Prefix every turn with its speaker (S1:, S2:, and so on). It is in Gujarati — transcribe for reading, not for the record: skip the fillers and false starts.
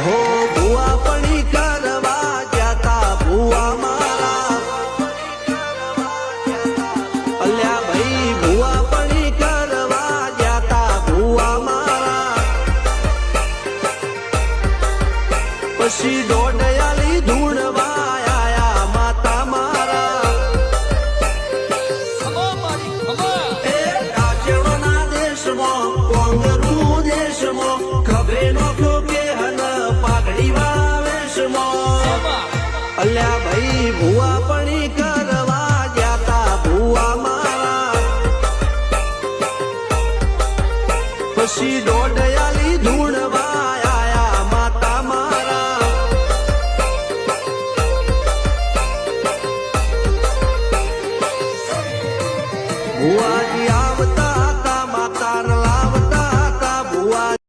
S1: હો ભુવા પડી કરવા જાતા ભુવા મારા અલ્યા ભાઈ ભુવા પડી કરવા જાતા ભુવા મારા પછી દોડયાલી ધૂણવા આયા માતા મારા એ કાચવાના દેશમાં કોંગરુ દેશમાં ખબરે નો કે હન પાઘડી વાવેશમાં અલ્યા ભાઈ